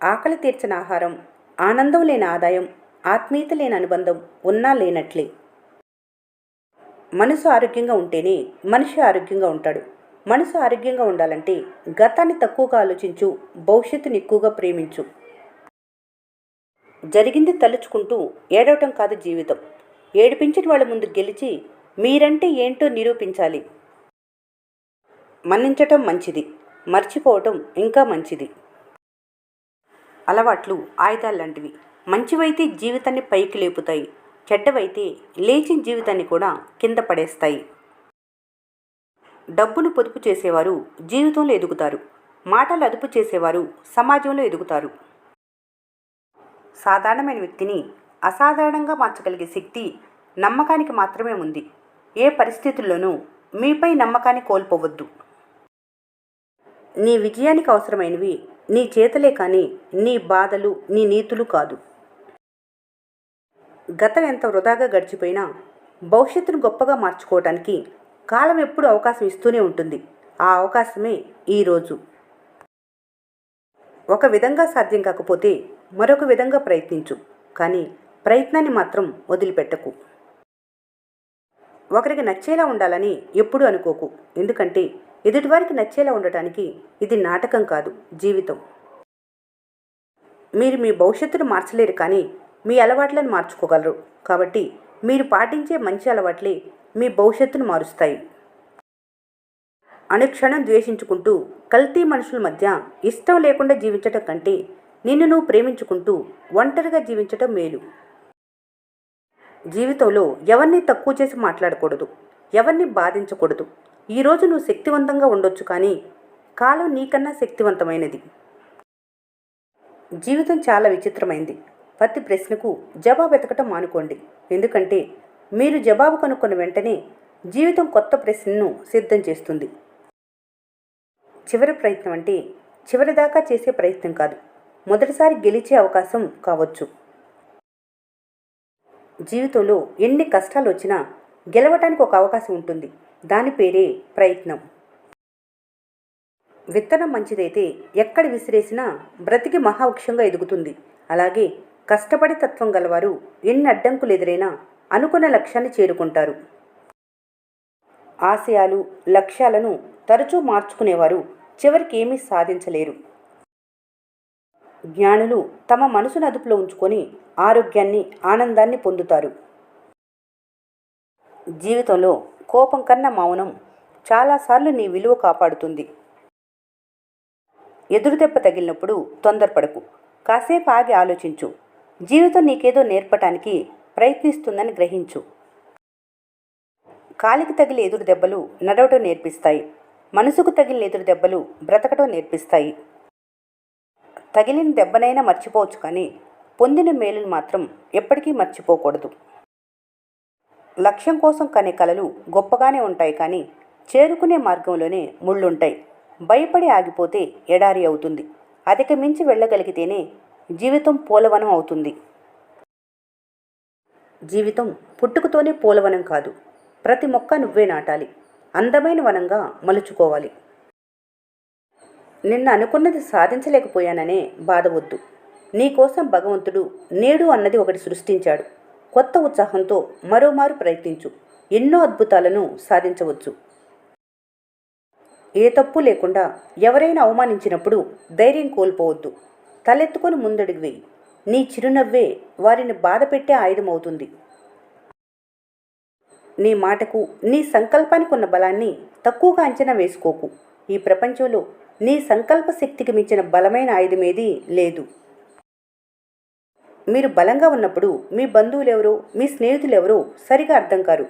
ఆకలి తీర్చని ఆహారం, ఆనందం లేని ఆదాయం, ఆత్మీయత లేని అనుబంధం ఉన్నా లేనట్లే. మనసు ఆరోగ్యంగా ఉంటేనే మనిషి ఆరోగ్యంగా ఉంటాడు. మనసు ఆరోగ్యంగా ఉండాలంటే గతాన్ని తక్కువగా ఆలోచించు, భవిష్యత్తుని ఎక్కువగా ప్రేమించు. జరిగింది తలుచుకుంటూ ఏడవటం కాదు జీవితం. ఏడిపించిన వాళ్ళ ముందు గెలిచి మీరంటే ఏంటో నిరూపించాలి. మన్నించటం మంచిది, మర్చిపోవటం ఇంకా మంచిది. అలవాట్లు ఆయుధాలు లాంటివి. మంచివైతే జీవితాన్ని పైకి లేపుతాయి, చెడ్డవైతే లేచిన జీవితాన్ని కూడా కింద పడేస్తాయి. డబ్బును పొదుపు చేసేవారు జీవితంలో ఎదుగుతారు. మాటలు అదుపు చేసేవారు సమాజంలో ఎదుగుతారు. సాధారణమైన వ్యక్తిని అసాధారణంగా మార్చగలిగే శక్తి నమ్మకానికి మాత్రమే ఉంది. ఏ పరిస్థితుల్లోనూ మీపై నమ్మకాన్ని కోల్పోవద్దు. నీ విజయానికి అవసరమైనవి నీ చేతలే కానీ నీ బాధలు, నీ నీతులు కాదు. గతం ఎంత వృధాగా గడిచిపోయినా భవిష్యత్తును గొప్పగా మార్చుకోవటానికి కాలం ఎప్పుడు అవకాశం ఇస్తూనే ఉంటుంది. ఆ అవకాశమే ఈరోజు. ఒక విధంగా సాధ్యం కాకపోతే మరొక విధంగా ప్రయత్నించు, కానీ ప్రయత్నాన్ని మాత్రం వదిలిపెట్టకు. ఒకరికి నచ్చేలా ఉండాలని ఎప్పుడూ అనుకోకు. ఎందుకంటే ఎదుటివారికి నచ్చేలా ఉండటానికి ఇది నాటకం కాదు, జీవితం. మీరు మీ భవిష్యత్తును మార్చలేరు, కానీ మీ అలవాట్లను మార్చుకోగలరు. కాబట్టి మీరు పాటించే మంచి అలవాట్లే మీ భవిష్యత్తును మారుస్తాయి. అనుక్షణం ద్వేషించుకుంటూ కల్తీ మనుషుల మధ్య ఇష్టం లేకుండా జీవించటం కంటే నిన్ను నువ్వు ప్రేమించుకుంటూ ఒంటరిగా జీవించటం మేలు. జీవితంలో ఎవరిని తక్కువ చేసి మాట్లాడకూడదు, ఎవరిని బాధించకూడదు. ఈరోజు నువ్వు శక్తివంతంగా ఉండొచ్చు, కానీ కాలం నీకన్నా శక్తివంతమైనది. జీవితం చాలా విచిత్రమైంది. ప్రతి ప్రశ్నకు జవాబు వెతకటం మానుకోండి. ఎందుకంటే మీరు జవాబు కనుక్కున్న వెంటనే జీవితం కొత్త ప్రశ్నను సిద్ధం చేస్తుంది. చివరి ప్రయత్నం అంటే చివరిదాకా చేసే ప్రయత్నం కాదు, మొదటిసారి గెలిచే అవకాశం కావచ్చు. జీవితంలో ఎన్ని కష్టాలు వచ్చినా గెలవటానికి ఒక అవకాశం ఉంటుంది. దాని పేరే ప్రయత్నం. విత్తనం మంచిదైతే ఎక్కడ విసిరేసినా బ్రతికి మహావృక్షంగా ఎదుగుతుంది. అలాగే కష్టపడి తత్వం గలవారు ఎన్ని అడ్డంకులు ఎదురైనా అనుకున్న లక్ష్యాన్ని చేరుకుంటారు. ఆశయాలు, లక్ష్యాలను తరచూ మార్చుకునేవారు చివరికి ఏమీ సాధించలేరు. జ్ఞానులు తమ మనసును అదుపులో ఉంచుకొని ఆరోగ్యాన్ని, ఆనందాన్ని పొందుతారు. జీవితంలో కోపం కన్నా మౌనం చాలాసార్లు నీ విలువ కాపాడుతుంది. ఎదురుదెబ్బ తగిలినప్పుడు తొందరపడకు, కాసేపు ఆగి ఆలోచించు. జీవితం నీకేదో నేర్పటానికి ప్రయత్నిస్తుందని గ్రహించు. కాలికి తగిలే ఎదురు దెబ్బలు నడవటం నేర్పిస్తాయి. మనసుకు తగిలిన ఎదురు దెబ్బలు బ్రతకటం నేర్పిస్తాయి. తగిలిన దెబ్బనైనా మర్చిపోవచ్చు, కానీ పొందిన మేలును మాత్రం ఎప్పటికీ మర్చిపోకూడదు. లక్ష్యం కోసం కనే కలలు గొప్పగానే ఉంటాయి, కానీ చేరుకునే మార్గంలోనే ముళ్ళుంటాయి. భయపడి ఆగిపోతే ఎడారి అవుతుంది. అధిక మించి వెళ్ళగలిగితేనే జీవితం పూలవనం అవుతుంది. జీవితం పుట్టుకతోనే పూలవనం కాదు. ప్రతి మొక్క నువ్వే నాటాలి, అందమైన వనంగా మలుచుకోవాలి. నిన్న అనుకున్నది సాధించలేకపోయాననే బాధవద్దు. నీకోసం భగవంతుడు నేడు అన్నది ఒకటి సృష్టించాడు. కొత్త ఉత్సాహంతో మరోమారు ప్రయత్నించు. ఎన్నో అద్భుతాలను సాధించవచ్చు. ఏ తప్పు లేకుండా ఎవరైనా అవమానించినప్పుడు ధైర్యం కోల్పోవద్దు. తలెత్తుకొని ముందడుగు వేయి. నీ చిరునవ్వే వారిని బాధపెట్టే ఆయుధమవుతుంది. నీ మాటకు, నీ సంకల్పానికి ఉన్న బలాన్ని తక్కువగా అంచనా వేసుకోకు. ఈ ప్రపంచంలో నీ సంకల్ప శక్తికి మించిన బలమైన ఆయుధమేదీ లేదు. మీరు బలంగా ఉన్నప్పుడు మీ బంధువులెవరో, మీ స్నేహితులెవరో సరిగా అర్థం కారు.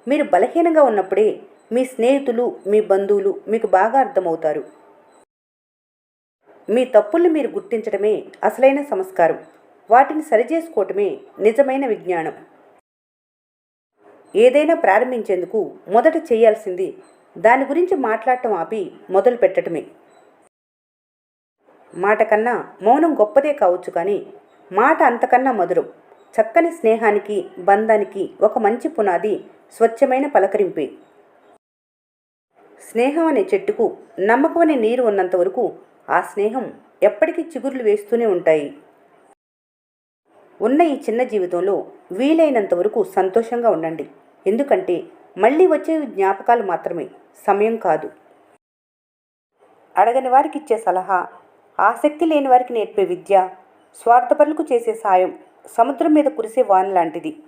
మీరు బలహీనంగా ఉన్నప్పుడే మీ స్నేహితులు, మీ బంధువులు మీకు బాగా అర్థమవుతారు. మీ తప్పుల్ని మీరు గుర్తించడమే అసలైన సంస్కారం. వాటిని సరిచేసుకోవటమే నిజమైన విజ్ఞానం. ఏదైనా ప్రారంభించేందుకు మొదట చేయాల్సింది దాని గురించి మాట్లాడటం ఆపి మొదలు పెట్టడమే. మాట కన్నా మౌనం గొప్పదే కావచ్చు, కానీ మాట అంతకన్నా మధురం. చక్కని స్నేహానికి, బంధానికి ఒక మంచి పునాది స్వచ్ఛమైన పలకరింపే. స్నేహం అనే చెట్టుకు నమ్మకం అనే నీరు ఉన్నంత వరకు ఆ స్నేహం ఎప్పటికీ చిగుర్లు వేస్తూనే ఉంటాయి. ఉన్న ఈ చిన్న జీవితంలో వీలైనంత వరకు సంతోషంగా ఉండండి. ఎందుకంటే మళ్ళీ వచ్చేవి జ్ఞాపకాలు మాత్రమే, సమయం కాదు. అడగని వారికి ఇచ్చే సలహా, ఆసక్తి లేని వారికి నేర్పే విద్య, స్వార్థపరులకు చేసే సాయం సముద్రం మీద కురిసే వాన లాంటిది.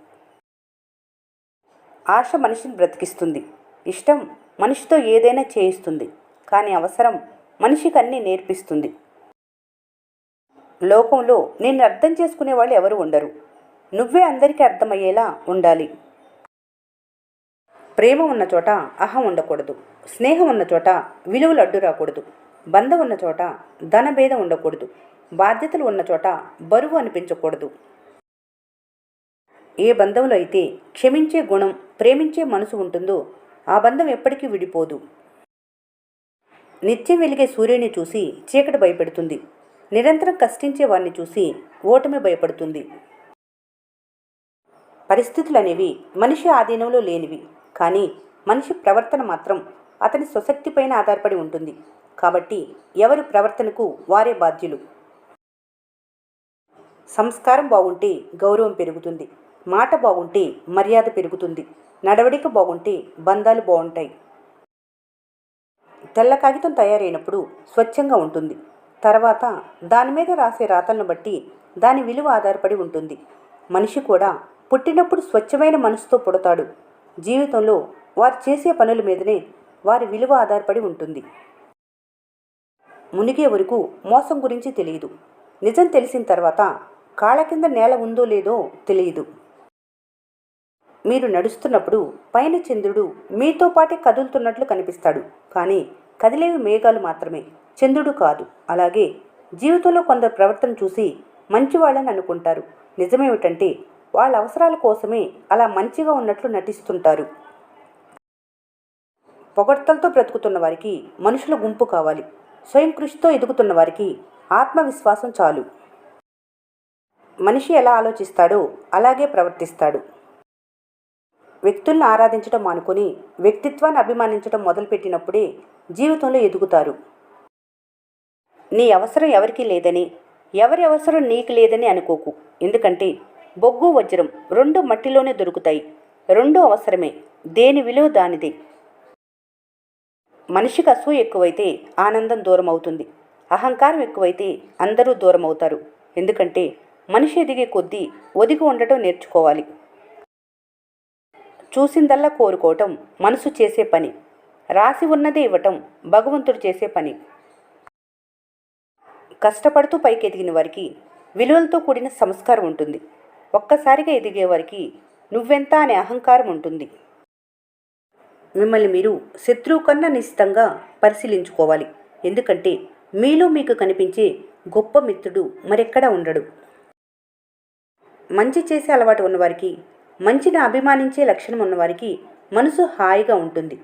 ఆశ మనిషిని బ్రతికిస్తుంది. ఇష్టం మనిషితో ఏదైనా చేయిస్తుంది. కానీ అవసరం మనిషికి అన్నీ నేర్పిస్తుంది. లోకంలో నిన్ను అర్థం చేసుకునే వాళ్ళు ఎవరు ఉండరు. నువ్వే అందరికీ అర్థమయ్యేలా ఉండాలి. ప్రేమ ఉన్న చోట అహం ఉండకూడదు. స్నేహం ఉన్న చోట విలువలు అడ్డు రాకూడదు. బంధం ఉన్న చోట ధనభేదం ఉండకూడదు. బాధ్యతలు ఉన్న చోట బరువు అనిపించకూడదు. ఏ బంధంలో అయితే క్షమించే గుణం, ప్రేమించే మనసు ఉంటుందో ఆ బంధం ఎప్పటికీ విడిపోదు. నిత్యం వెలిగే సూర్యుని చూసి చీకటి భయపెడుతుంది. నిరంతరం కష్టించే వారిని చూసి ఓటమి భయపడుతుంది. పరిస్థితులు అనేవి మనిషి ఆధీనంలో లేనివి. కానీ మనిషి ప్రవర్తన మాత్రం అతని స్వశక్తిపైన ఆధారపడి ఉంటుంది. కాబట్టి ఎవరి ప్రవర్తనకు వారే బాధ్యులు. సంస్కారం బాగుంటే గౌరవం పెరుగుతుంది. మాట బాగుంటే మర్యాద పెరుగుతుంది. నడవడిక బాగుంటే బంధాలు బాగుంటాయి. తెల్ల కాగితం తయారైనప్పుడు స్వచ్ఛంగా ఉంటుంది. తర్వాత దాని మీద రాసే రాతలను బట్టి దాని విలువ ఆధారపడి ఉంటుంది. మనిషి కూడా పుట్టినప్పుడు స్వచ్ఛమైన మనసుతో పుడతాడు. జీవితంలో వారు చేసే పనుల మీదనే వారి విలువ ఆధారపడి ఉంటుంది. మునిగే వరకు మోసం గురించి తెలియదు. నిజం తెలిసిన తర్వాత కాళ్ళ కింద నేల ఉందో లేదో తెలియదు. మీరు నడుస్తున్నప్పుడు పైన చంద్రుడు మీతో పాటే కదులుతున్నట్లు కనిపిస్తాడు. కానీ కదిలేవి మేఘాలు మాత్రమే, చంద్రుడు కాదు. అలాగే జీవితంలో కొందరు ప్రవర్తన చూసి మంచివాళ్ళని అనుకుంటారు. నిజమేమిటంటే వాళ్ళ అవసరాల కోసమే అలా మంచిగా ఉన్నట్లు నటిస్తుంటారు. పొగడ్తలతో బ్రతుకుతున్న వారికి మనుషుల గుంపు కావాలి. స్వయం కృషితో ఎదుగుతున్న వారికి ఆత్మవిశ్వాసం చాలు. మనిషి ఎలా ఆలోచిస్తాడో అలాగే ప్రవర్తిస్తాడు. వ్యక్తులను ఆరాధించడం మానుకొని వ్యక్తిత్వాన్ని అభిమానించడం మొదలుపెట్టినప్పుడే జీవితంలో ఎదుగుతారు. నీ అవసరం ఎవరికీ లేదని, ఎవరి అవసరం నీకు లేదని అనుకోకు. ఎందుకంటే బొగ్గు, వజ్రం రెండు మట్టిలోనే దొరుకుతాయి. రెండూ అవసరమే. దేని విలువ దానిదే. మనిషికి అసూయ ఎక్కువైతే ఆనందం దూరం అవుతుంది. అహంకారం ఎక్కువైతే అందరూ దూరం అవుతారు. ఎందుకంటే మనిషి ఎదిగే కొద్దీ ఒదిగి ఉండటం నేర్చుకోవాలి. చూసిందల్లా కోరుకోవటం మనసు చేసే పని. రాసి ఉన్నదే ఇవ్వటం భగవంతుడు చేసే పని. కష్టపడుతూ పైకి ఎదిగిన వారికి విలువలతో కూడిన సంస్కారం ఉంటుంది. ఒక్కసారిగా ఎదిగే వారికి నువ్వెంత అనే అహంకారం ఉంటుంది. మిమ్మల్ని మీరు శత్రువు కన్నా నిశ్చితంగా పరిశీలించుకోవాలి. ఎందుకంటే మీలో మీకు కనిపించే గొప్ప మిత్రుడు మరెక్కడా ఉండడు. మంచి చేసే అలవాటు ఉన్నవారికి, మంచిని అభిమానించే లక్షణం ఉన్నవారికి మనసు హాయిగా ఉంటుంది.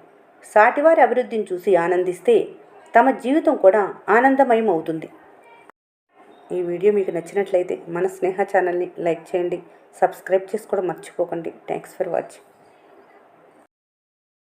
సాటివారి అభివృద్ధిని చూసి ఆనందిస్తే తమ జీవితం కూడా ఆనందమయం అవుతుంది. ఈ వీడియో మీకు నచ్చినట్లయితే మన స్నేహ ఛానల్ని లైక్ చేయండి, సబ్స్క్రైబ్ చేసుకోవడం మర్చిపోకండి. Thanks for watching.